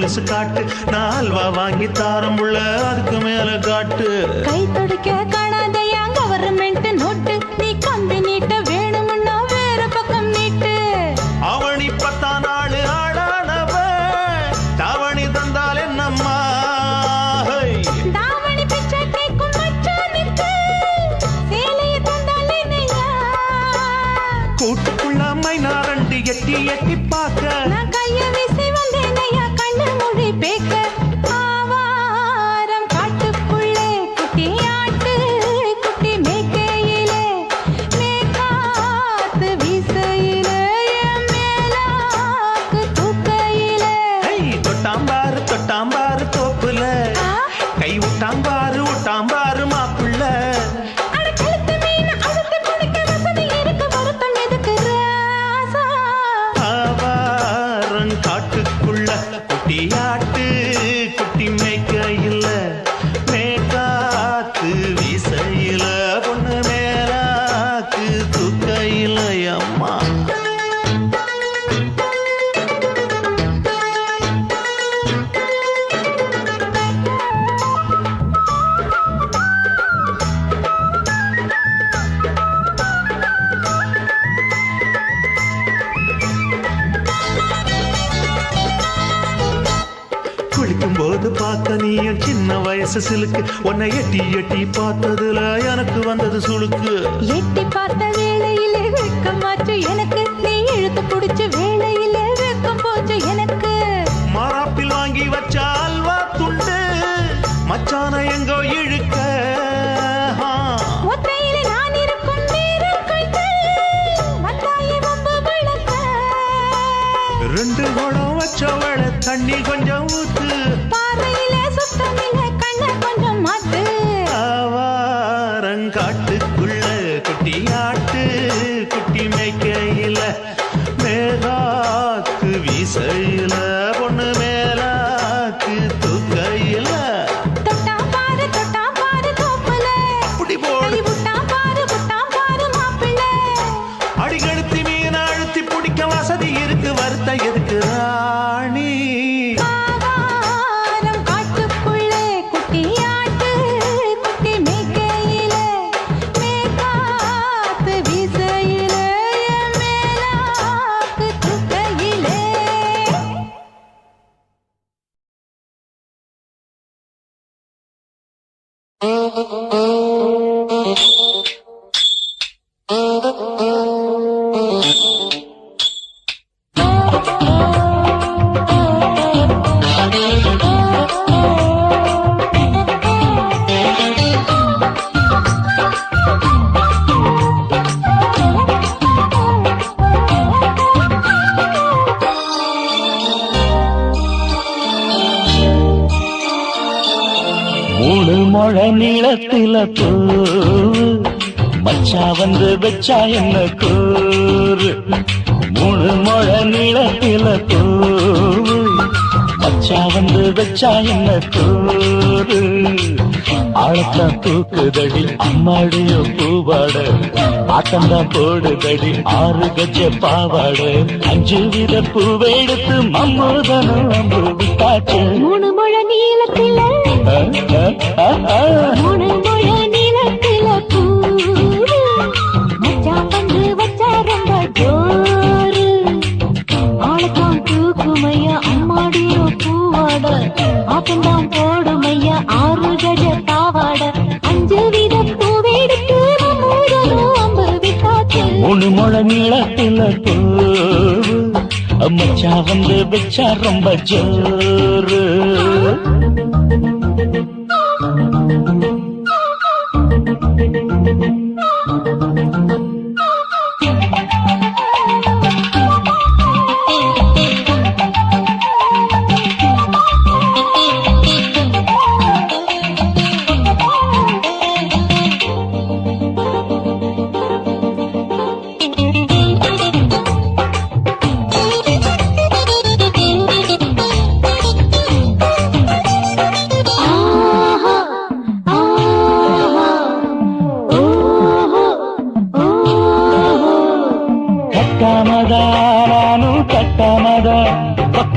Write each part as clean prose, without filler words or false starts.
கொலுசு காட்டு, நான் அல்வா வாங்கி தாரம் புள்ள அதுக்கு மேல காட்டு. கை துடிக்க காணாதையா கவர்மெண்ட் நோட்டு, நீ கம்பி நீட்ட வேணும்னா வேற பக்கம் நீட்டு. அவனி 10 நாள் ஆளானவ தாவணி தந்தால் என்னம்மா? தாவணி பிச்சை கேக்கும் மச்சானுக்கு சேலைய தந்தால் என்னையா? கூட்டுக்குள்ள மைனாரண்டி எட்டி எட்டி பார்க்க, நான் கைய வீசி வந்தேனையா கண்ணு மொழி பேக்க. ஆவாரம் காட்டுக்குள்ளே குட்டி ஆட்டு குட்டி மேய்க்கையிலே, மேற்காத்து வீசையிலே, என் மேலாக்கு தூக்கையிலே. தொட்டாம்பாரு தொட்டாம்பாரு தோப்புல, கை விட்டாம்பாரு விட்டாம்பாரு மாப்புள்ள. அட கழுத்து மீன் அழுத்து பிடிக்க வசதி இருக்கு, வருத்தம் எதுக்கு ராசா? ஆவாரம் காட்டுக்குள்ள குட்டியாட்டு குட்டி மேய்க்கையில, மேற்காத்து வீசையில, பொண்ணு மேலாக்கு தூக்கையில. அம்மா குளிக்கும் போது பார்த்த நீயும் சின்ன வயசு சிலுக்கு, உன்னை எட்டி எட்டி பார்த்ததுல எனக்கு வந்தது சுளுக்கு. எட்டி பார்த்த வேளையிலே வெக்கமாச்சு எனக்கு, நீ இழுத்து புடிச்ச வேளையிலே வெக்கம் போச்சு எனக்கு. மாறாப்பில் வாங்கி வச்ச அல்வா துண்டு மச்சான எங்கோ இழுக்க. ஒத்தையிலே நான் இருக்கும் நேரம் கண்டு வந்தாயே வம்பு விளக்க. 2 குடம் வச்சவள தண்ணி கொஞ்சம் ஊத்து, பார்வையிலே சுத்தமில்லை கண்ண கொஞ்சம் மாத்து. ஆவாரங்காட்டுக்குள்ள குட்டியாட்டு குட்டி மேய்க்கையில, மேலாக்கு வீசையில, பொண்ணு மேலாக்கு தூக்கையில. தொட்டாம் பாரு தோப்புல, அப்படி போடு கை விட்டாம் பாரு மாப்பிள்ளை. அடிகழுத்தி மீன் அழுத்தி பிடிக்க வசதி இருக்கு, வருத்த எதுக்கு ராணி? ஆவாரம் காட்டுக்குள்ளே குட்டியாட்டு குட்டி மேய்க்கையிலே, மேற்காத்து வீசையிலே, என் மேலாக்கு தூக்கையிலே. மூணு மொழ நீளத்தில பூ மச்சா வந்து வச்சா என்ன கூறு. 3 மொழ நீளத்தில பூ மச்சா வந்து வச்சா என்ன கூறு. ஆழத்தான் தூக்குதடி அம்மாடியோ பூவாட, ஆட்டம்தான் போடுதடி 6 கஜ பாவாட. 5 வித பூவை எடுத்து மம்மூதனும் அம்பு விட்டாச்சு. 3 முழ நீளத்தில 3 முழ நீளத்தில பூ மச்சான் வந்து வச்சா ரொம்ப ஜோரு. ஆளத்தான் தூக்குமையா அம்மாடியோ பூவாட, ஆட்டம்தான் போடுமையா 6 கஜ பாவாட. 5 வித பூவெடுத்து மம்மூதனும் அம்பு விட்டாச்சு. 3 முழ நீளத்தில பூ மச்சா வந்து வச்சா ரொம்ப ஜோரு.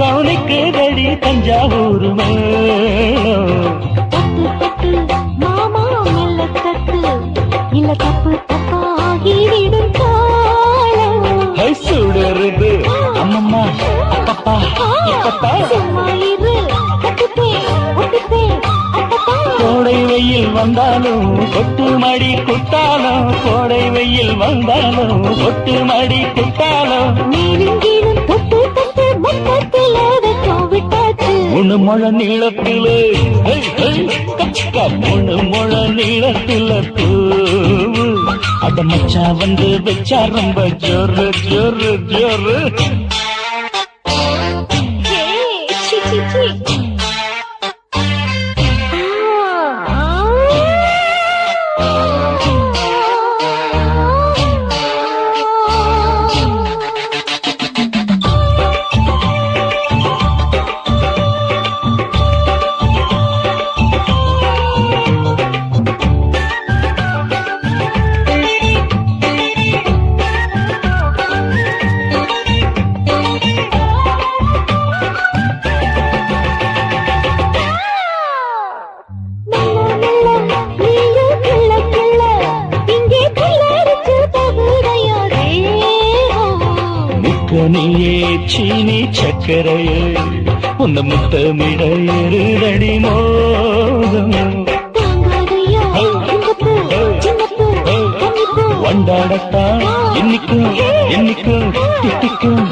கவனிக்குதடி தஞ்சாவூர் மேளம். தட்டு தட்டு மாமா மெல்ல தட்டு, இல்ல தப்பு தப்பாகிவிடும் காலம். சுடருது அம்மம்மா அப்பப்பா இப்பப்பா. சும்மா இரு கட்டுப்பேன் ஒட்டுப்பேன் அப்பப்பா. கோடை வெயில் வந்தாலும் கொட்டு மடி குத்தாலும், கோடை வெயில் வந்தாலும் கொட்டு மடி குத்தாலும். மேலும் கீழும் தொட்டு தொட்டு மொத்தத்தில் வெக்கம் விட்டாச்சு. முழு முழ நீளத்திலே முழு முழ நீளத்தில பூவு அத மச்சா வந்து வச்சா ரொம்ப ஜோரு ஜோரு ஜோரு. ஏய், சீ, சீ, சீ. நீயே சீனி சக்கரையே உன்ன முத்தமிட எருதடி மோகம். வண்டாடத்தான் என்னைக்கும் என்னைக்கும் திட்டிக்கும்.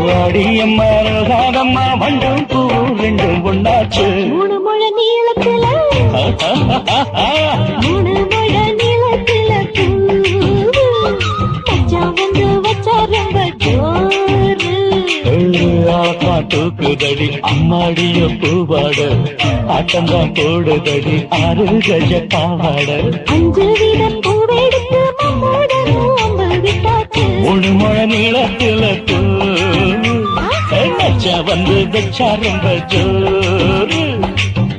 வாடியம்மா ராதம்மா வண்டும் பூ ரெண்டும் ஒண்ணாச்சு. மூணு முழ நீளத்துல மூணு முழ நீளத்துல மச்சா வந்து வச்சா ரொம்ப ஜோரு. தூக்குதடி அம்மாடிய பூவாட ஆட்டம்தான் போடுதடி 6 கஜ பாவாட. 5 வீத பூவெடுத்து மம்மோடனும் அம்பு விட்டாச்சு. மூணு முழ நீளத்துல மச்சா வந்து வச்சா ரொம்ப ஜோரு.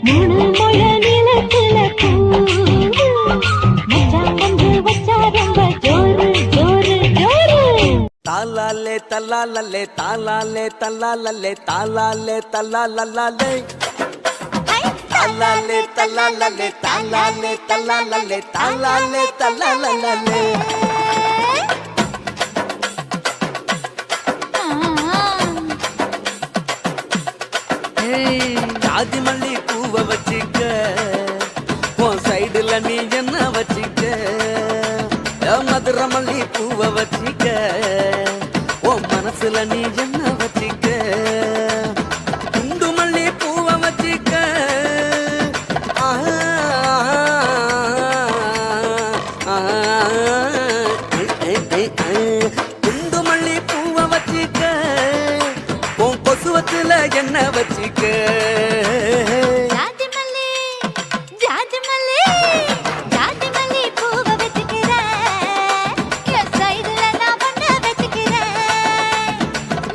மூணு முழ நீளத்துல மச்சா வந்து வச்சா ரொம்ப ஜோரு ஜோரு ஜோரு. தாலாலே தல்லாலே தாலாலே தல்லாலே தாலாலே தல்லாலே தாலாலே தல்லாலே தாலாலே தல்லாலே தாலாலே தல்லாலே. ஜாதி மல்லி பூவை வச்சிக்க உன் சைடுல நீ என்ன வச்சிக்க. மதுரை மல்லி பூவை வச்சிக்க உன் மனசுல நீ என்ன வச்சிக்க. குண்டு மல்லி பூவை வச்சிக்க குண்டு மல்லி பூவை வச்சிக்க உன் கொசுவத்துல என்ன வச்சிக்க. ஜாதி மல்லி ஜாதி மல்லி பூவை வச்சுக்கிறேன், என் சைடுல நான் பண்ண வச்சுக்கிறேன்.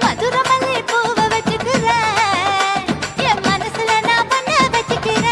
மதுரை மல்லி பூவை வச்சுக்கிறேன், என் மனசுல நான் பண்ண வச்சுக்கிறேன்.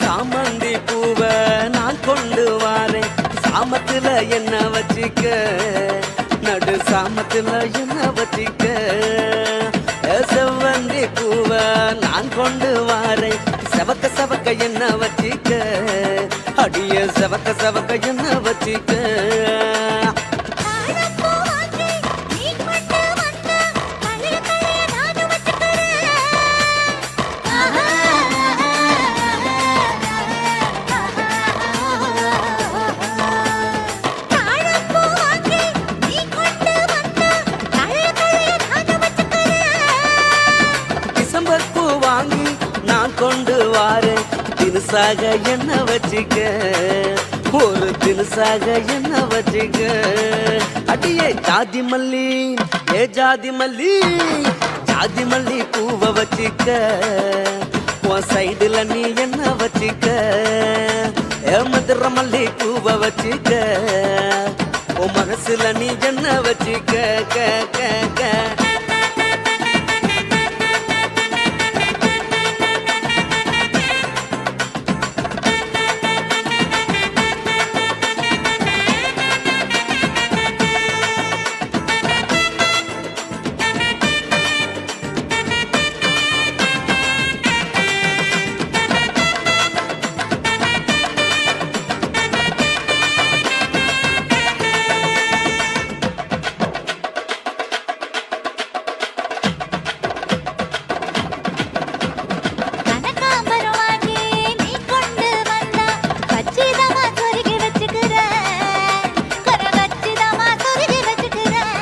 சாமந்தி பூவை நான் கொண்டு வாரேன், சாமத்துல என்ன வச்சிக்க. நடு சாமத்துல என்ன வச்சிக்க. செவ்வந்தி பூவை நான் கொண்டு வாரேன், செவக்க செவக்க என்ன வச்சிக்க. அடிய செவக்க செவக்க என்ன வச்சிக்க. தாழம்பூ வாங்கி நீ கொண்டு புதுசாக என்ன வச்சிக்க ஒரு தினுசாக என்ன வச்சிக்க அடியே ஜாதி மல்லி ஏ ஜாதி மல்லி ஜாதி மல்லி பூவ வச்சிக்க உன் சைடுல நீ என்ன வச்சிக்க ஏ மதுர மல்லி பூவ வச்சிக்க உன் மனசுல நீ என்ன வச்சிக்க க க க கனகாம்பரம் வாங்கி நீ கொண்டு வந்தா வச்சிதாமா சொருகி வச்சுக்கிறேன் கரை வச்சிதாமா சொருகி வச்சுக்கிறேன்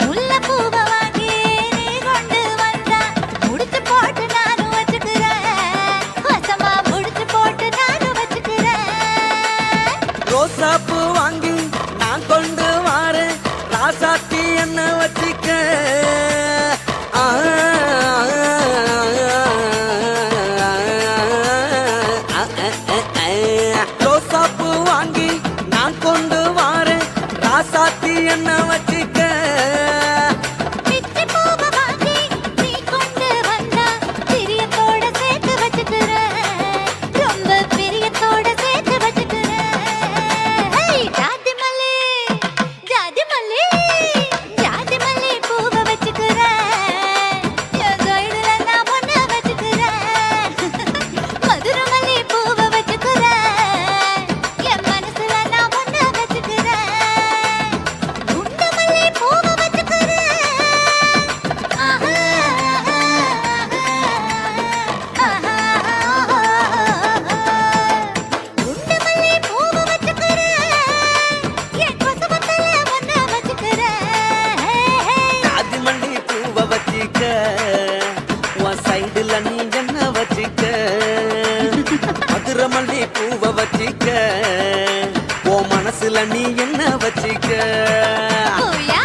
முல்லைப்பூவை வாங்கி நீ கொண்டு வந்தா முடிச்சு போட்டு நானும் வச்சுக்கிறேன் வசமா முடிச்சு போட்டு நானும் வச்சுக்கிறேன் ரோசாப்பூ வாங்கி நான் கொண்டு வாரேன் ராசாத்தி என்ன வச்சிக்க ரோசாப்பூ வாங்கி நான் கொண்டு வாரேன் ராசாத்தி என்ன வச்சிக்க பிச்சி பூவை வாங்கி நீ கொண்டு வந்தா பிரியத்தோட சேர்த்து வச்சுக்கிறேன் ரொம்ப பிரியத்தோட சேர்த்து வச்சுக்கிறேன் ஜாதி மல்லி ஜாதி மல்லி ஜாதி மல்லி பூவை வச்சுக்கிறேன் என் சைடுல நான் ஒன்ன வச்சுக்கிறேன் மதுரை மல்லி பூவை வச்சுக்கிறேன் என் மனசுல நான் ஒன்ன வச்சுக்கிறேன் குண்டு மல்லி பூவை வச்சுக்கிறேன் ஆஹா குண்டு மல்லி பூவை வச்சுக்கிறேன் என் கொசுவத்தல ஒன்ன வச்சுக்கிறேன் ஜாதி மல்லி பூவ வச்சிக்க உன் சைடுல நீ என்ன வச்சிக்க மதுர மல்லி பூவ வச்சிக்க உன் மனசுல நீ என்ன வச்சிக்க பூயா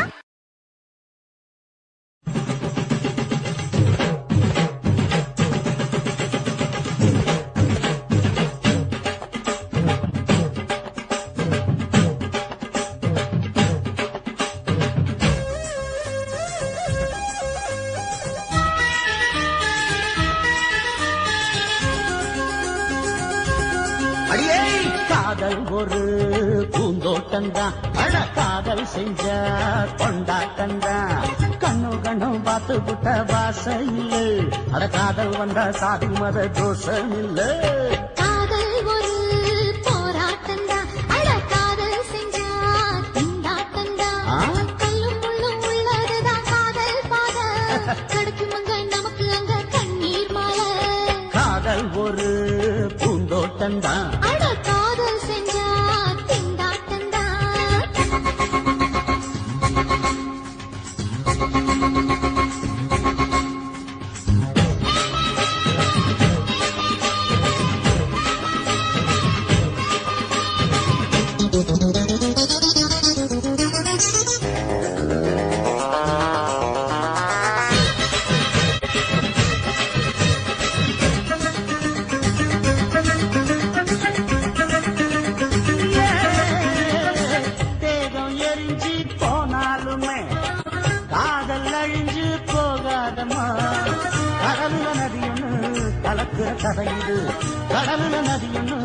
அடியே காதல் ஒரு பூந்தோட்டம்தான் அட காதல் செஞ்ச கொண்டாட்டம்தான் கண்ணு கண்ணும் பார்த்து விட்ட வாசையில் அட காதல் வந்த சாதி மத தோஷம் இல்ல காதல் ஒரு போராட்டந்தா அட காதல் செஞ்சா திண்டாட்டந்தா கல்லும் முள்ளும் உள்ளதுதான் காதல் பாத கிடைக்கும் அங்க நமக்கு அங்க கண்ணீர் மாலை காதல் ஒரு பூந்தோட்டம்தான் அட காதல் செஞ்சா திண்டாட்டந்தா தேகம் எரிஞ்சு போனாலுமே காதல் அழிஞ்சு போகாதம்மா கடலுல நதி ஒண்ணு கலக்குற கதை இது கடலுல நதி ஒண்ணு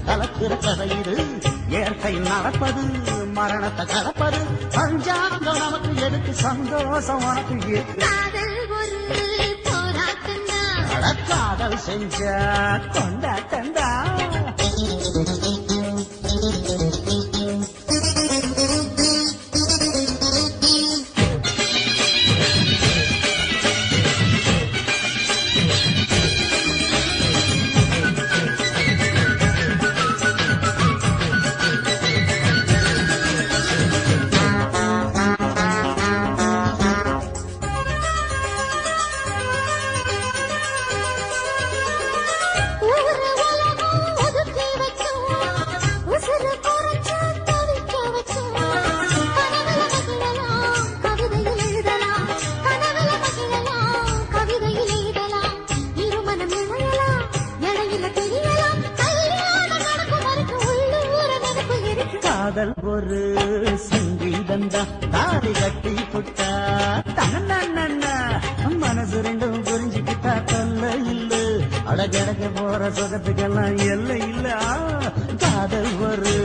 கலக்குற கதை இது இயற்கை நடப்பது மரணத்தை கலப்பது பஞ்சாங்கம் நமக்கு எதுக்கு சந்தோஷம் உனக்கு எதுக்கு காதல் ஒரு போராட்டந்தா அட காதல் செஞ்ச கொண்டாட்டந்தா ஊரு காதல் ஒரு சங்கீதந்தா தாலி கட்டி புட்டா தன்னா மனசு ரெண்டும் புரிஞ்சுக்கிட்டா தொல்ல இல்ல அடகடக போற சுகத்துக்கெல்லாம் எல்லை இல்ல காதல் ஒரு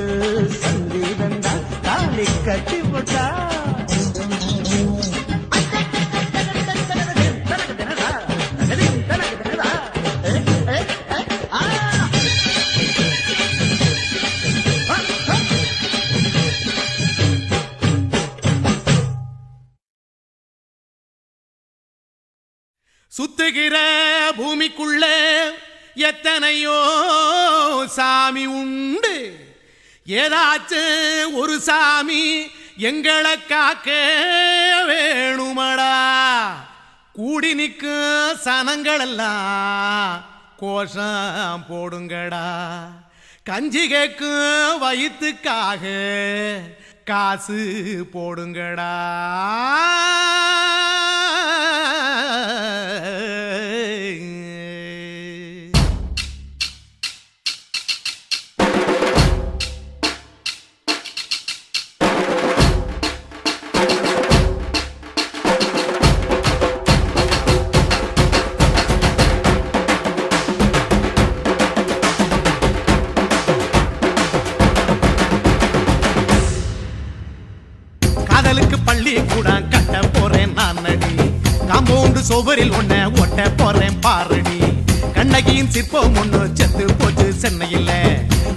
சங்கீதந்தா தாலி கட்டி புட்டா சுத்துகிற பூமிக்குள்ள எத்தனையோ சாமி உண்டு ஏதாச்சும் ஒரு சாமி எங்களை காக்க வேணுமடா கூடி நிற்கும் சனங்களெல்லாம் கோஷம் போடுங்கடா கஞ்சி கேக்கும் வயிற்றுக்காக காசு போடுங்கடா பள்ளி கூட கட்ட போறேன் நான் நடி காம்பவுண்டு சோபரில் ஒன்ன ஒட்ட போறேன் பாரடி கண்ணகியின் சிற்பம் ஒண்ணு செத்து போச்சு சென்னையில்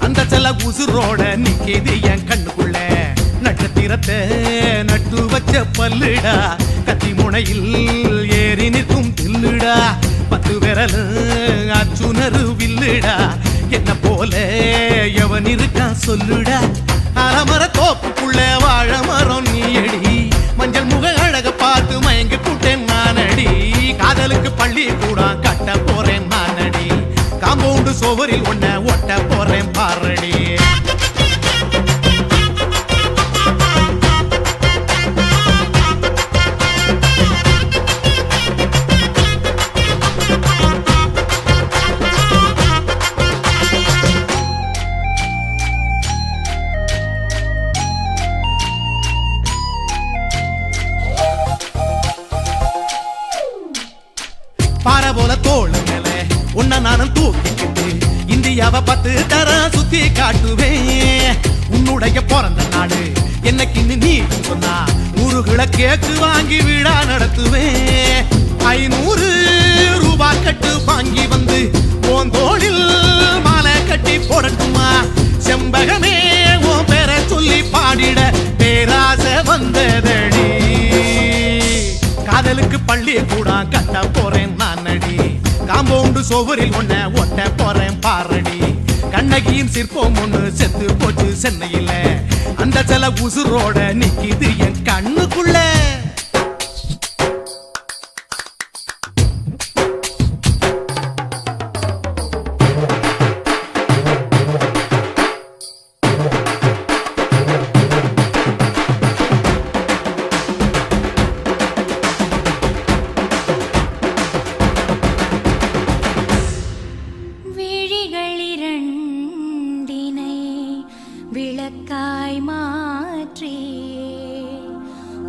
அந்த செல்ல உசுரோட நிக்கிது என் கண்ணுக்குள்ள நட்சத்திரத்தை நட்டு வச்ச பல்லுடா கத்தி முனையில் ஏறி நிற்கும் தில்லுடா 10 விரல் அச்சுணரு வில்லுடா என்ன போல எவன் இருக்கான் சொல்லுடா அலமர தோப்புக்குள்ள வாழ மரம் நீயடி மஞ்சள் முக அழக பார்த்து மயங்கி கூட்டேன் நானடி காதலுக்கு பள்ளி கூட கட்ட போறேன் நானடி காம்பவுண்டு சோவரில் ஒன்ன ஒட்ட போறேன் பாரடி பாறை போல தோள் மேல உன்ன நானும் தூக்கிக்கிட்டு இந்தியாவை 10 தரம் சுத்தி காட்டுவேன் உன்னுடைய பிறந்த நாடு என்னைக்கு நீ சொன்னா 100 கிலோ கேக்கு வாங்கி விழா நடத்துவேன் 500 ரூபாய் கட்டு வாங்கி வந்து போந்தோளில் மாலை கட்டி போடட்டுமா செம்பகமே உன் பேரை சொல்லி பாடிட பேராசை வந்ததடி காதலுக்கு பள்ளி கூட கட்ட போறேன் நானடி காம்பவுண்டு சோவரில் ஒன்ன ஒட்ட போறேன் பாரடி கண்ணகியின் சிற்பம் ஒண்ணு செத்து போச்சு சென்னையில் அந்த சில உசுரோட நிக்கிது என் கண்ணுக்குள்ள விளக்காய் மாற்றி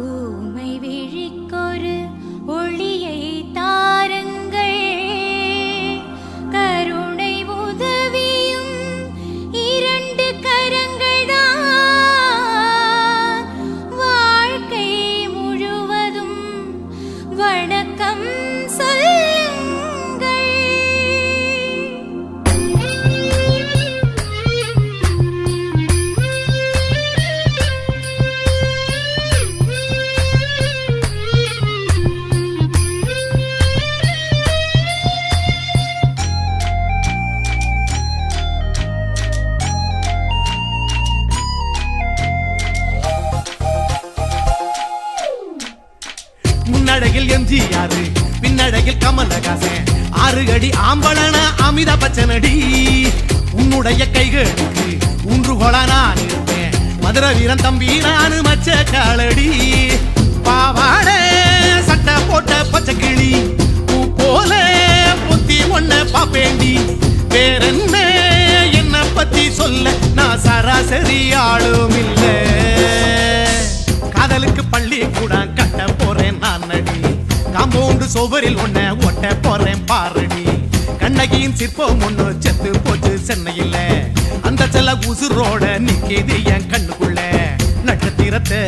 ஊமை விழிக்கொரு ஒளியை தாருங்கள் கருணை உதவியும் 2 கரங்கள் தான் வாழ்க்கை முழுவதும் வணக்கம் முன்னடையில் எம்ஜிஆர் பின்னடையில் கமலஹாசன் 6 அடி ஆம்பளன அமிதாப் பச்சனடி உன்னுடைய கைகளுக்கு ஊன்றுகோலா நான் இருப்பேன் மதுரை வீரன் தம்பி நானு மச்ச காலடி பாவாட சட்டை போட்ட பச்சை கிளி பூ போல பொத்தி ஒன்ன பாப்பேண்டி வேறென்ன என்ன பத்தி சொல்ல நான் சராசரி ஆளும் இல்ல காதலுக்கு பள்ளி கூட கட்ட போறேன் நான் நடி காம்பவுண்டு சுவரில் ஒன்ன ஒட்ட போறேன் பாரடி கண்ணகியின் சிற்பம் ஒண்ணு செத்து போச்சு சென்னையில அந்த செல்ல உசுரோட நிக்கிது என் கண்ணுக்குள்ள நட்சத்திரத்தை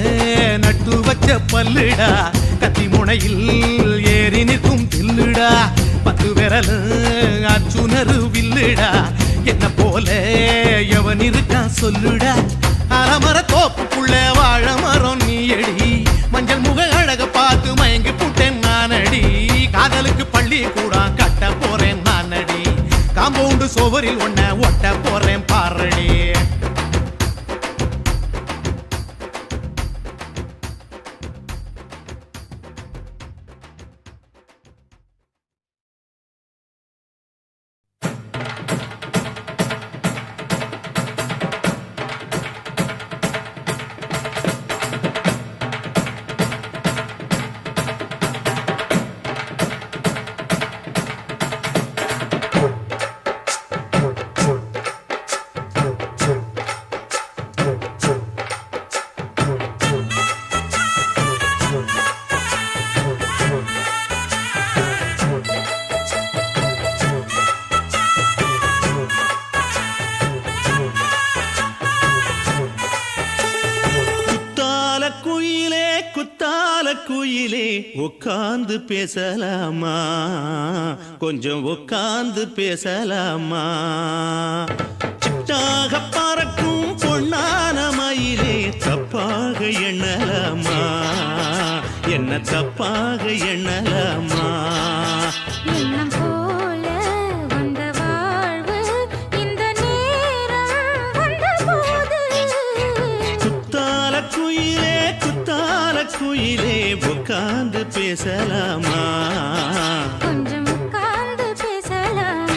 நட்டு வச்ச பல்லுடா கத்தி முனையில் ஏறி நிற்கும் தில்லுடா 10 விரல் அச்சுணரு வில்லுடா என்ன போல எவன் இருக்கா சொல்லுடா அறமர தோப்புக்குள்ள வாழ மரம் நீ அடி மஞ்சள் முக அழக பார்த்து மயங்கி புட்டேன் நானடி காதலுக்கு பள்ளி கூட கட்ட போறேன் நானடி காம்பவுண்டு சுவரில் ஒன்ன ஒட்ட போறேன் பாரடி குயிலே உட்கார்ந்து பேசலாமா கொஞ்சம் உட்கார்ந்து பேசலாமா சிட்டாக பறக்கும் பொன்னான மயிலே தப்பாக எண்ணலாமா என்ன தப்பாக எண்ணலாமா எண்ணம் போல வந்த வாழ்வு இந்த நேரம் வந்தபோது குத்தால குயிலே உட்கார்ந்து பேசலாமா கொஞ்சம் உட்கார்ந்து பேசலாமா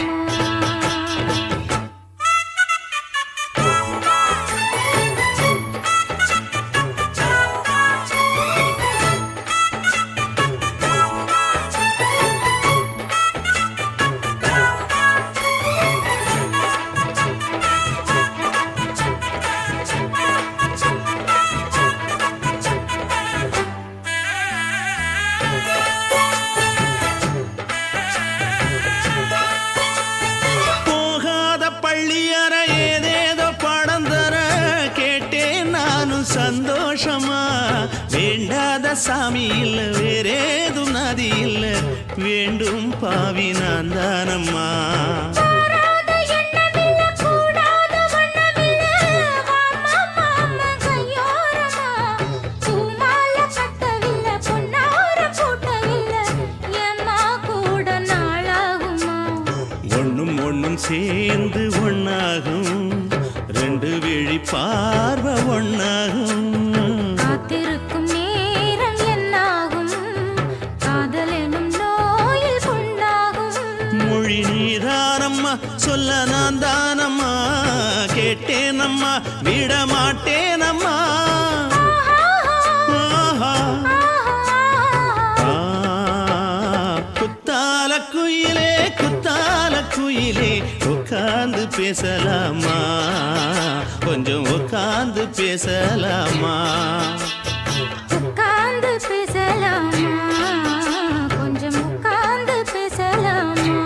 சந்தோஷமா வேண்டாத சாமி இல்ல வேறேதும் நதி இல்ல வேண்டும் பாவி நான் தானம்மா ஒண்ணும் சேர்ந்து ஒன்னாகும் ரெண்டு விழி பார்வை ஒன்னாகும் காத்திருக்கும் நேரம் என்னாகும் காதல் எனும் நோயில் கொண்டாகும் மொழி நீதானம்மா சொல்ல நான் தானம்மா கேட்டேனம்மா விட மாட்டேனம்மா குயிலே உட்கார்ந்து பேசலாமா கொஞ்சம் உட்கார்ந்து பேசலாமா உட்கார்ந்து பேசலாமா கொஞ்சம் உட்கார்ந்து பேசலாமா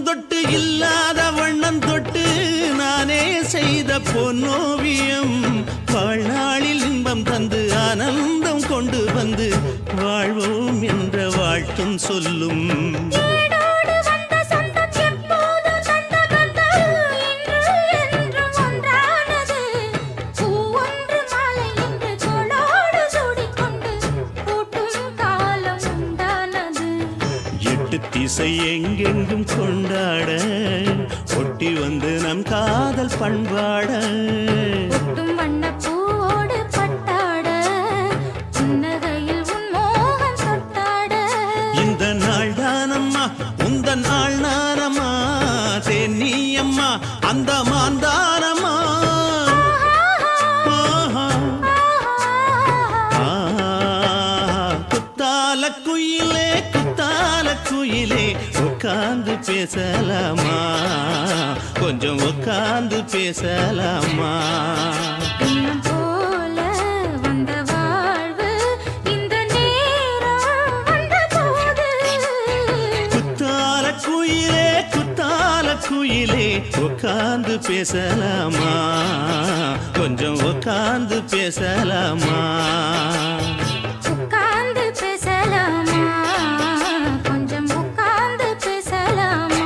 தொட்டு இல்லாத வண்ணம் தொட்டு நானே செய்த பொன்னோவியம் வாழ்நாளில் இன்பம் தந்து ஆனந்தம் கொண்டு வந்து வாழ்வோம் என்ற வாழ்த்தும் சொல்லும் திசை எங்கெங்கும் கொண்டாட ஒட்டி வந்து நம் காதல் பண்பாட ஒட்டும் வண்ணப்பூவோடு பட்டாட புன்னகையில் உன் மோகம் தொட்டாட இந்த நாள் தானம்மா உந்த நாள் நானம்மா தேனி அம்மா அந்த மாந்தானம்மா குத்தால குயிலே குத்தால குயிலே உட்கார்ந்து பேசலாமா கொஞ்சம் உட்கார்ந்து பேசலாமா இன்னும் போல வந்த வாழ்வு இந்த நேரம் வந்தபோது குத்தால குயிலே உட்கார்ந்து பேசலாமா கொஞ்சம் உட்கார்ந்து பேசலாமா உட்கார்ந்து பேசலாமா கொஞ்சம் உட்கார்ந்து பேசலாமா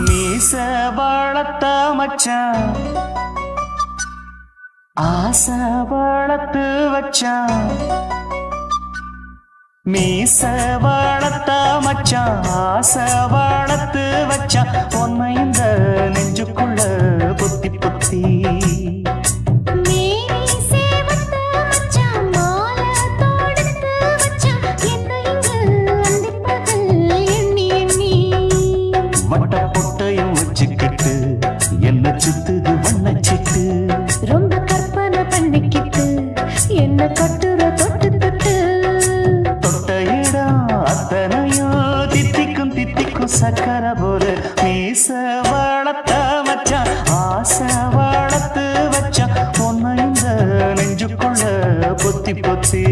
மீச வளர்த்த மச்சான் ஆசை வளர்த்து வச்சான் மீச வளர்த்த மச்சான் ஆசை வளர்த்து வச்சான் பொன்னை இந்த நெஞ்சுக்குள்ள புத்தி புத்தி வட்ட பொட்டையும் வச்சுக்கிட்டு என்ன சுத்துது வண்ணச்சிட்டு ரொம்ப கற்பனை பண்ணிக்கிட்டு என்ன கட்டுற தொட்டு தொட்டு தொட்ட இடம் அத்தனையும் தித்திக்கும் தித்திக்கும் சக்கரை போல மீச வளர்த்த வச்சான் ஆசை வளர்த்து வச்சான் பொன்னை இந்த நெஞ்சுக்குள்ள பொத்தி பொத்தி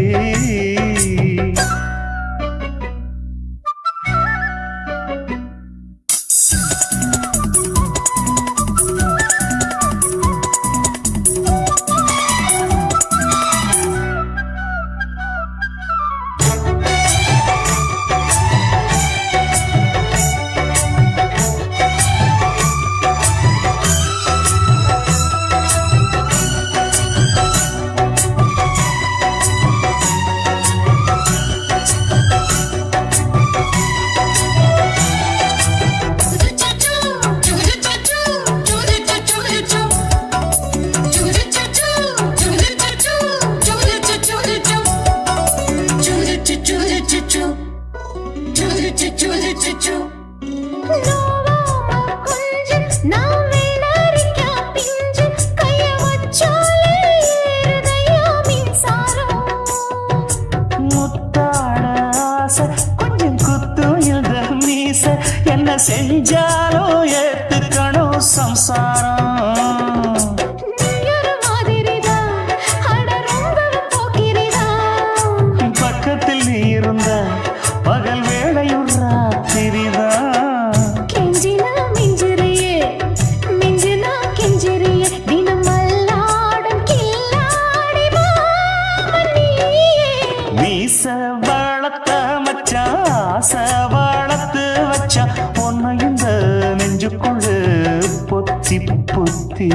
கொஞ்சம் குத்தும் இந்த மீச என்ன செஞ்சாலும் ஏத்துக்கணும் சம்சாரம் பக்கத்தில் நீ இருந்த பகல் வேளையும் ராத்திரிதான் கெஞ்சினா மிஞ்சிறியே மிஞ்சினா கெஞ்சிறியே தினமல்லாடும் கில்லாடி மாமணியே மீச வளர்த்த மச்சான் ஆசை வளர்த்து வச்சான் பொன்னை இந்த நெஞ்சுக்குள்ள பொத்தி பொத்தி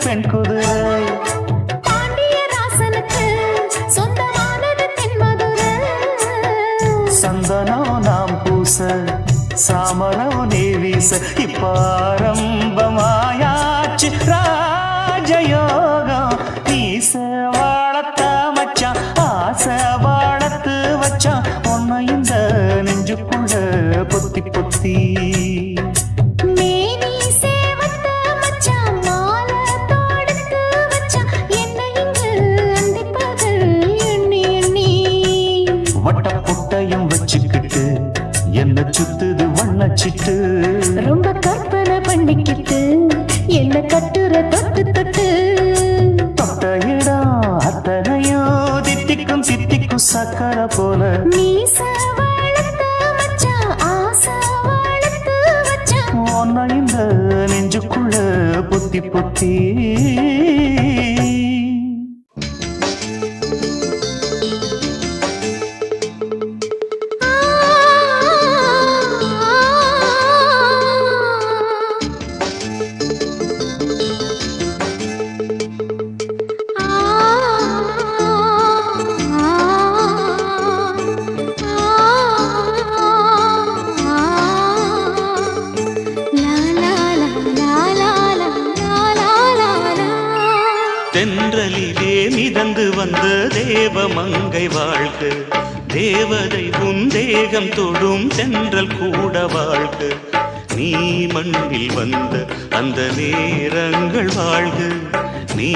பெண் குதிரை பாண்டிய ராசனுக்கு சொந்தமானது தென்மதுரை சந்தனம் நாம் பூச சாமரம் நீ வீச இப்பாரம்பமாயாச்சு ராஜயோகம் நீச வாழத்த மச்சான் ஆசை வாழத்து வச்சான் உன்னை இந்த நெஞ்சுக்குள்ள பொத்தி பொத்தி மேனி சேவத்த மச்சான் மாலை தொடுத்து வச்சான் என்னை இங்கு அந்திப்பகல் எண்ணி எண்ணி வட்ட புட்டையும் வச்சுக்கிட்டு என்ன சுத்துது வண்ணச்சிட்டு ரொம்ப கற்பனை பண்ணிக்கிட்டு என்ன கட்டுற தொட்டு தொட்டு தொட்ட இடம் அத்தனையோ தித்திக்கும் தித்திக்கும் சக்கரை போல மீச வளர்த்த மச்சான் ஆசை வளர்த்து வச்சான் உன்னை இந்த நெஞ்சுக்குள்ள பொத்தி பொத்தி தென்றலிலே மிதந்து வந்த தேவமங்கை வாழ்க தேவதை உன் தேகம் தொடும் தென்றல் கூட வாழ்க நீ மண்ணில் வந்த அந்த நேரங்கள் வாழ்க நீ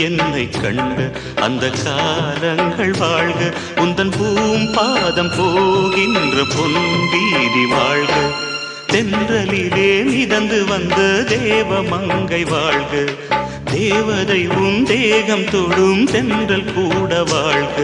என்னை கண்ட அந்த காலங்கள் வாழ்க உந்தன் பூம்பாதம் போகின்ற பொன்வீதி வாழ்க தென்றலிலே மிதந்து வந்த தேவமங்கை வாழ்க தேவதை உன் தேகம் தொடும் தென்றல் கூட வாழ்க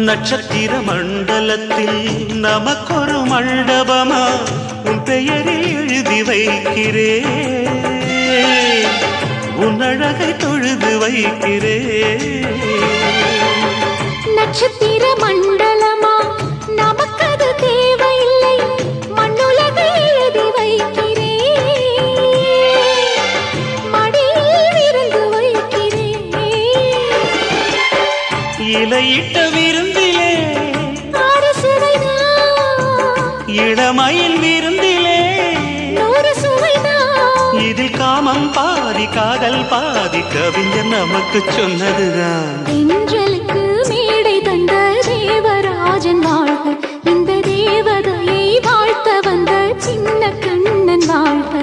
நட்சத்திர மண்டலத்தில் நமக்கொரு மண்டபமா உன் பெயரில் எழுதி வைக்கிறே உன் அழகை தொழுது வைக்கிறே நட்சத்திர மண்டலமா நமக்கது தேவையில்லை மண்ணுலகை எழுதி வைக்கிறேன் மடியில் விருந்து வைக்கிறேன் இலையிட்ட விருந்திலே ஆறு சுவைதான் இளமையில் விருந்திலே நூறு சுவைதான் இதில் காமம் பாதி காதல் பாதி கவிஞர் நமக்கு சொன்னதுதான் தென்றலுக்கு மேடை தந்த தேவராஜன் வாழ்க இந்த தேவதையை வாழ்த்த வந்த சின்ன கண்ணன் வாழ்க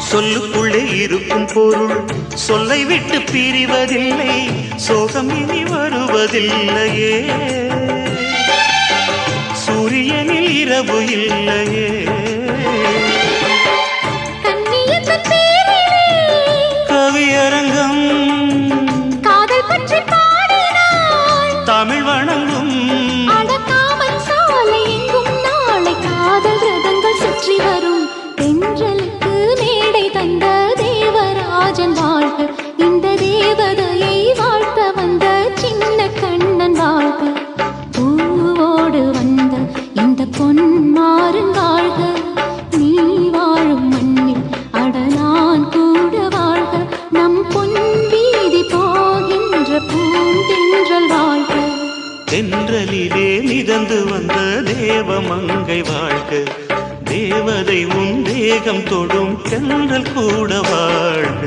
சொல்லுக்குள்ளே இருக்கும் பொருள் சொல்லை விட்டு பிரிவதில்லை, சோகம் இனி வருவதில்லையே. சூரியனில் இரவு இல்லையே. கண்ணியத்தின் பேரிலே கவியரங்கம் காதல் பற்றி பாடினாள். தமிழ் வணங்கும் அடக்காமல் சாலை எங்கும் நாளை காதல் ரதங்கள் சுற்றி வரும். தென்றலுக்கு மேடை தந்த தேவராஜன் வாழ்க, இந்த தேவதையை வாழ்த்த வந்த சின்ன கண்ணன் வாழ்க. பூவோடு வந்த இந்த பொன்மாறன் வாழ்க, நீ வாழும் மண்ணில் அடலான் கூட வாழ்க. நம் பொன் வீதி போகின்ற பூந்தென்றல் வாழ்க. தென்றலிலே மிதந்து வந்த தேவமங்கை வாழ்க, தேவதை உன் தேகம் தொடும் தென்றல் கூட வாழ்க.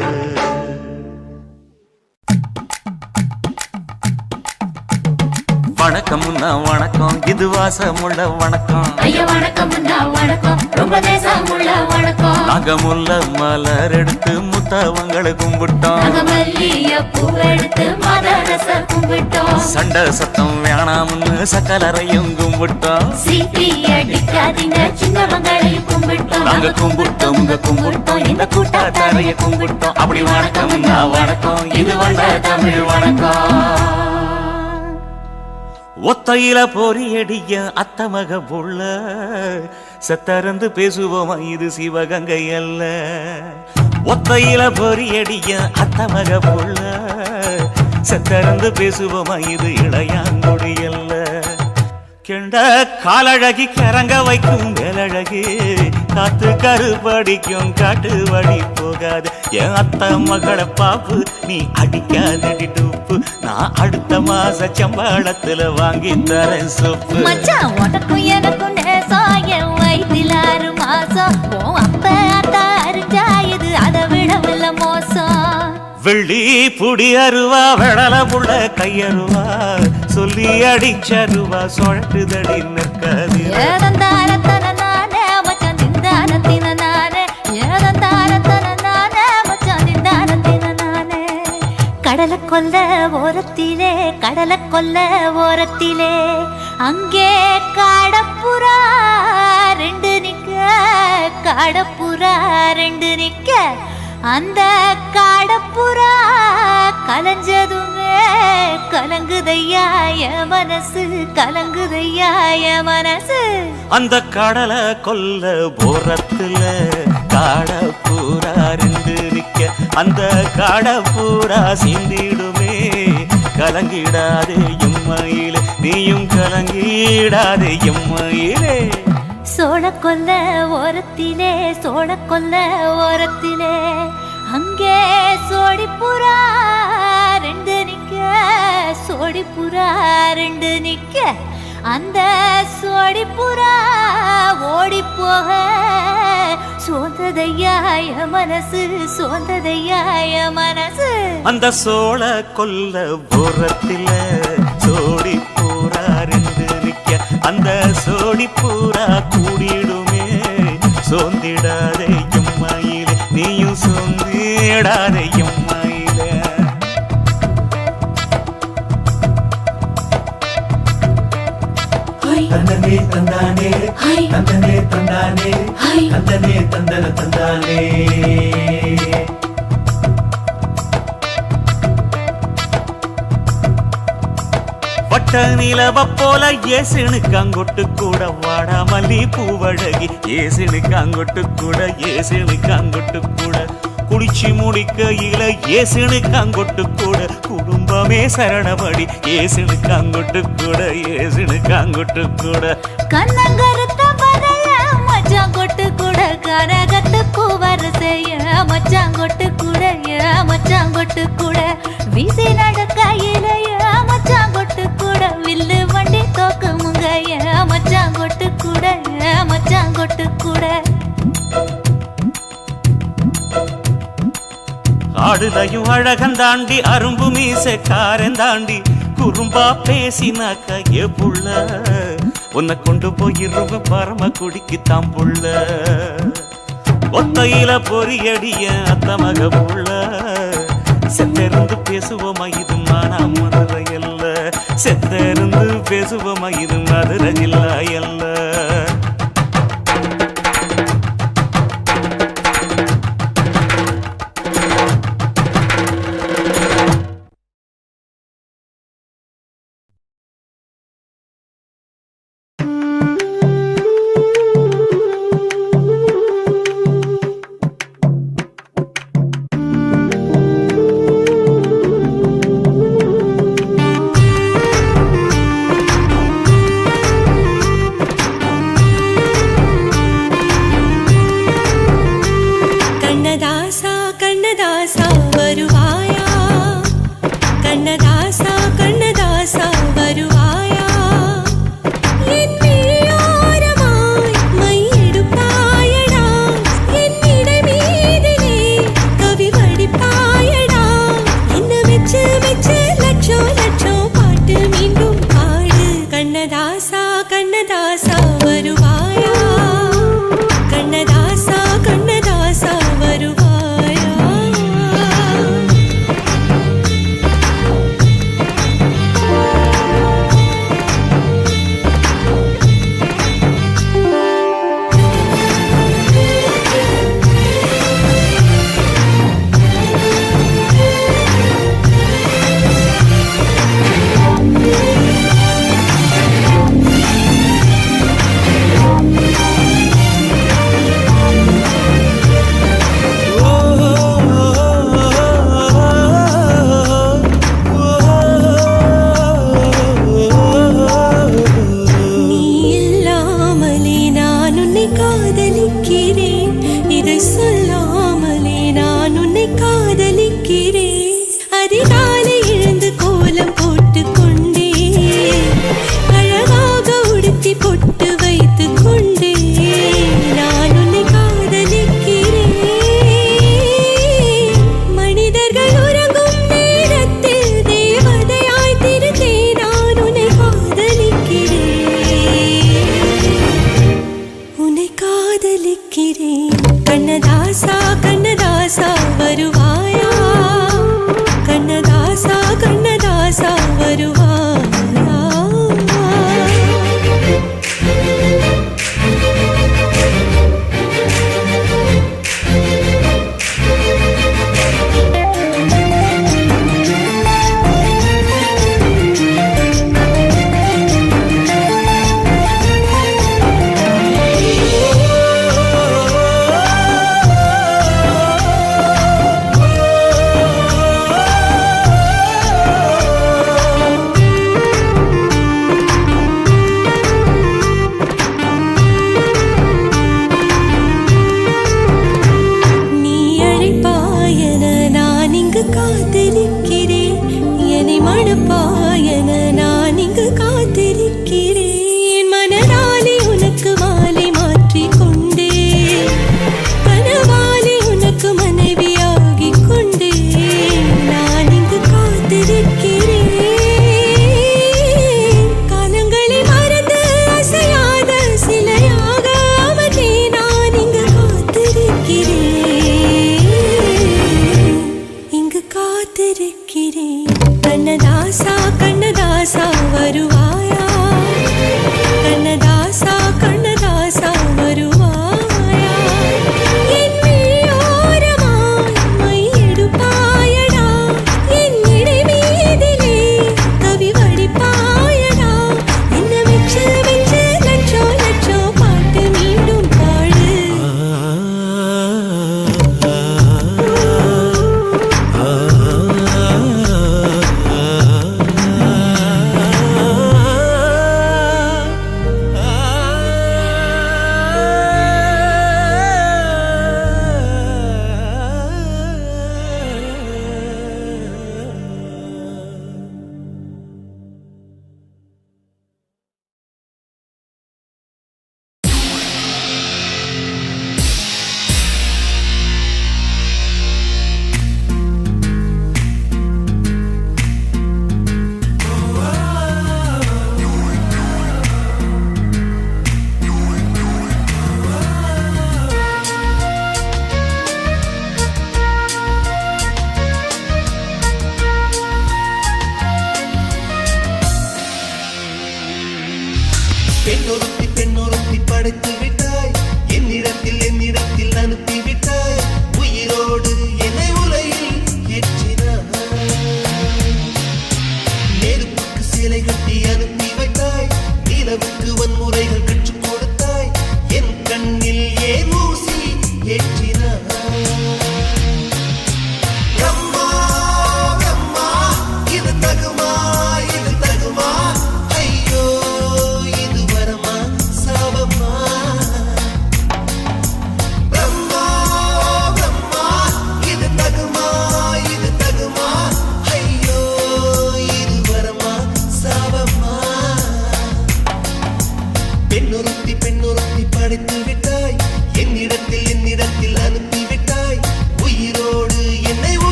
வணக்கம் வணக்கம், இது வாசமுள்ள வணக்கம். ஐயா வணக்கம் வணக்கம், ரொம்ப தேசமுள்ள வணக்கம். நாங்க முல்ல மலர் எடுத்து முத்தவங்களை கும்பிட்டோம். நாங்க மல்லிய பூவெடுத்து மதரச கும்பிட்டோம். சண்டை சத்தம் வேணாம்னு சக்கலரையும் கும்பிட்டோம். சீட்டி அடிக்காதீங்க சின்னவங்களையும் கும்பிட்டோம். நாங்க கும்பிட்டோம் கும்பிட்டோம், இந்த கூட்டாத்தாரைய கும்பிட்டோம். அப்படி வணக்கம் வணக்கம், இது வந்த தமிழ் வணக்கம். ஒத்தையில பொறியடிய அத்தமக புள்ள, செத்தறந்து பேசுவோமா இது சிவகங்கை அல்ல. ஒத்தையில பொறியடிய அத்தமக புள்ள, செத்தறந்து பேசுவோமா இது இளையாங்குடி அல்ல. கெண்ட காலழகி கரங்க வைக்கும் வேலழகு, காத்து கருப்படிக்கும் காட்டு வழி போகாது. என் அத்த மகளை பாப்பு நீ அடிக்காதடி டூப்பு, நான் அடுத்த மாச சம்பளத்துல வாங்கி தரேன் சோப்பு. மச்சான் உனக்கும் எனக்கும் நேசம், என் வயிற்றில் 6 மாசம். அப்ப அத்தா அறிஞ்சா இது அதை விடவில்லை மோசம். வெள்ளி புடி அருவா வெடல புள்ள கையருவா, சொல்லி அடிச்சருவா சொழட்டுதடி நிற்காது. ஏதந்தாரத்தன நானே மச்சான் திந்தானத்தின நானே, ஏதந்தாரத்தன நானே மச்சான் திந்தானத்தின நானே. கடலை கொல்ல ஓரத்திலே, கடலை கொல்ல ஓரத்திலே, அங்கே காடப்புறா 2 நிக்க, காடப்புறா 2 நிக்க. அந்த காடப்புறா கலஞ்சதுமே கலங்குதையா என் மனசு, கலங்குதையா என் மனசு. அந்த கடலை கொல்ல போரத்துல காடப்பூரா 2 நிக்க, அந்த காடப்பூரா சிந்திடுமே. கலங்கிடாதே எம்மையிலே, நீயும் கலங்கிடாதே எம்மையிலே. சோழ கொல்ல ஓரத்திலே, சோழ கொல்ல ஓரத்திலே, அங்கே சோடிப்புறா 2 நிக்க, சோடிப்புறா 2 நிக்க. அந்த சோடிப்புறா ஓடி போக சோந்ததையாய மனசு, சோந்ததையாய மனசு. அந்த சோழ கொல்ல போரத்தில சோடி பூரா 2 நிக்க, அந்த சோடி பூரா கூடிடுமே. சோந்திடாதே எம்மையிலே, நீயும் சோந்திடாதே எம்மையிலே. தந்தனே தந்தானே, தந்தனே தந்தானே, தந்தனே தந்தன தந்தானே. வட்ட நிலவ போல ஏசுனுக்காங்கொட்டு கூட வாடா மல்லி பூவழகி, ஏசுனுக்காங்கொட்டு கூட, ஏசுனுக்காங்கொட்டு கூட. குளிச்சு முடிக்கையில ஏசுனுக்காங்கொட்டு கூட, குடும்பமே சரணபடி ஏசுனுக்காங்கொட்டு கூட, ஏசுனுக்காங்கொட்டு கூட. கண்ணங்கருத்த பறைய மச்சாங்கொட்டு கூட, கரகத்து பூவரசைய மச்சாங்கொட்டு கூட, மச்சாங்கொட்டு கூட. வீசி நடக்கையில மச்சாங்கொட்டு கூட, வில்லு வண்டி தோக்கு முங்கைய மச்சாங்கொட்டு கூட, மச்சாங்கொட்டு கூட. ஆடுதையும் அழகந்தாண்டி அரும்பு மீசக்காரன் தாண்டி, குறும்பா பேசினாக்க ஏ புள்ள, உன்னை கொண்டு போயிருவ பரம குடிக்கு தாம்புள்ள. ஒத்தையில பொறியடிய அத்தமக புள்ள, பேசுவோமா இது மானா மதுரை அல்ல, செத்தருந்து பேசுவோமா இது மதுரை ஜில்லா அல்ல.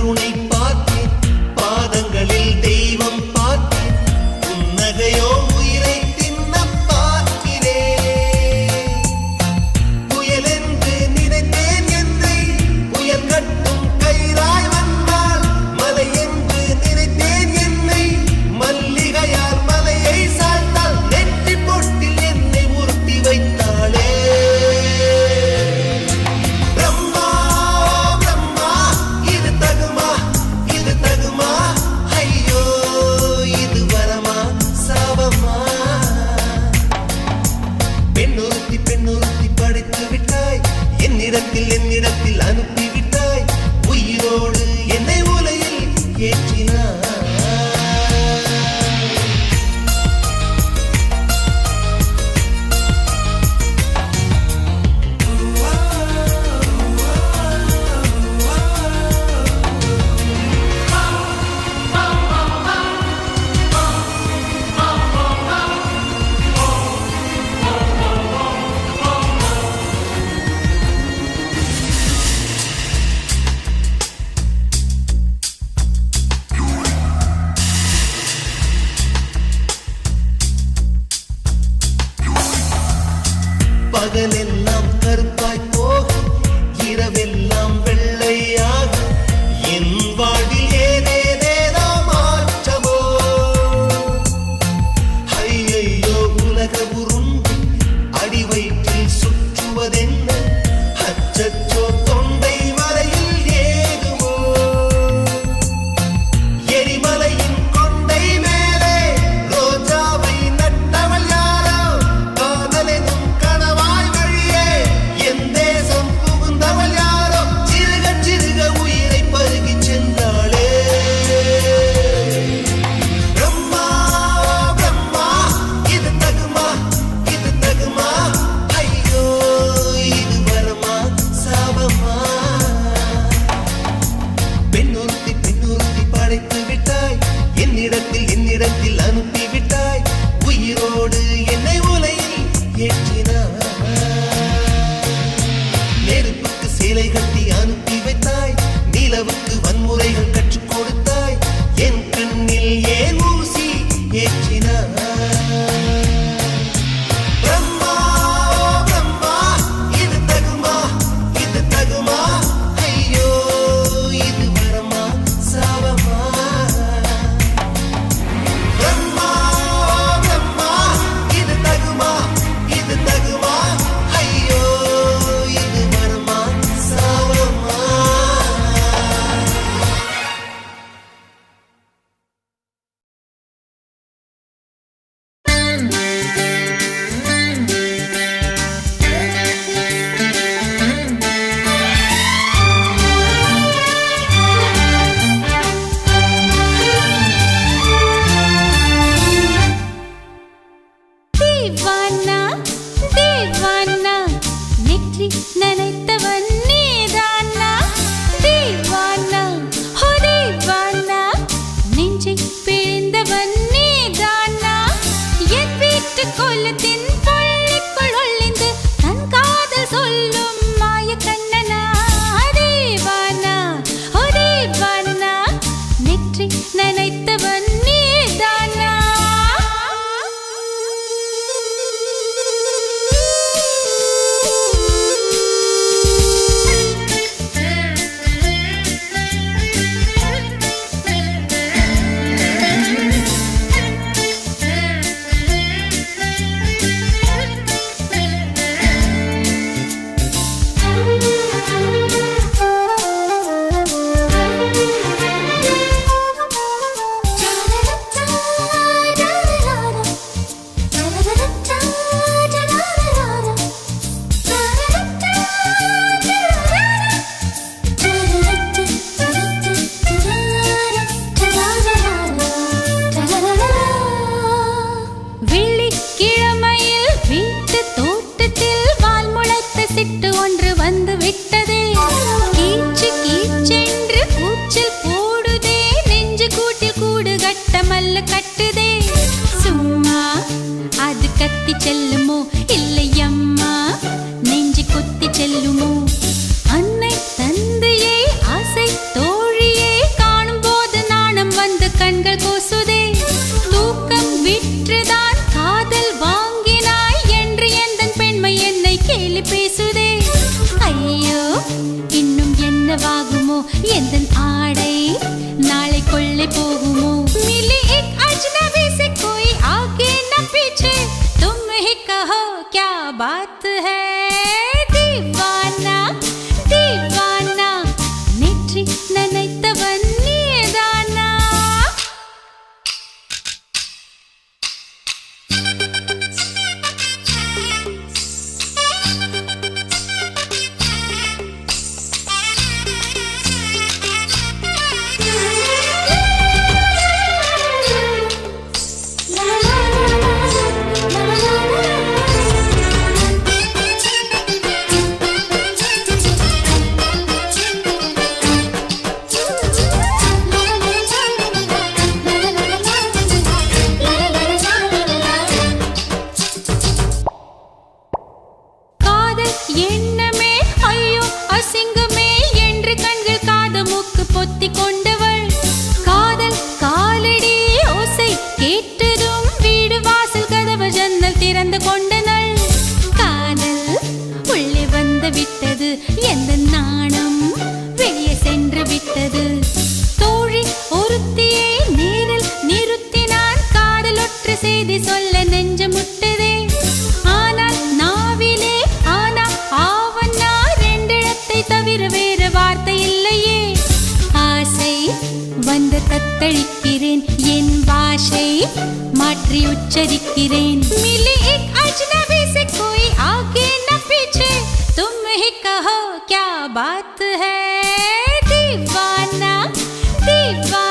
கருணை பார்த்தேன் பாதங்களில் தெய்வம் பார்த்தேன் புன்னகையோ உயிரை தின்ன பார்க்கிறேன் புயலென்று நினைத்தேன் என்னை புயல் கட்டும் கயிறாய் வந்தால் மலை என்று நினைத்தேன் என்னை மல்லிகையால் மலையை சாய்த்தால் நெற்றி பொட்டில் என்னை உருட்டி வைத்தாளே பிரம்மா பிரம்மா இது தகுமா ஐயோ இது வரமா சாபமா பெண்ணொருத்தி படைத்து விட்டாய் என்னிடத்தில் அனுப்பி விட்டாய் உயிரோடு என்னை உலையில் ஏற்றினாய் பகலெல்லாம் கருப்பாய் போகும் இரவெல்லாம் வெள்ளையாக என் வாழ்வில் ஏதேதேதோ மாற்றமோ ஐயையோ உலக உருண்டு அடி வயிற்றில் சுற்றுவதென்ன அச்சச்சோ தொண்டை வரையில் ஏகுமோ எரிமலையின் கொண்டை மேலே ரோஜாவை நட்டவள் யாரோ காதலெனும் கணவாய் வழியே வந்து தத்தளிக்கிறேன் என் பாஷை மாற்றி உச்சரிக்கிறேன் मिली एक अजनबी से कोई आगे न पीछे तुम ही कहो क्या बात है दीवाना दीवाना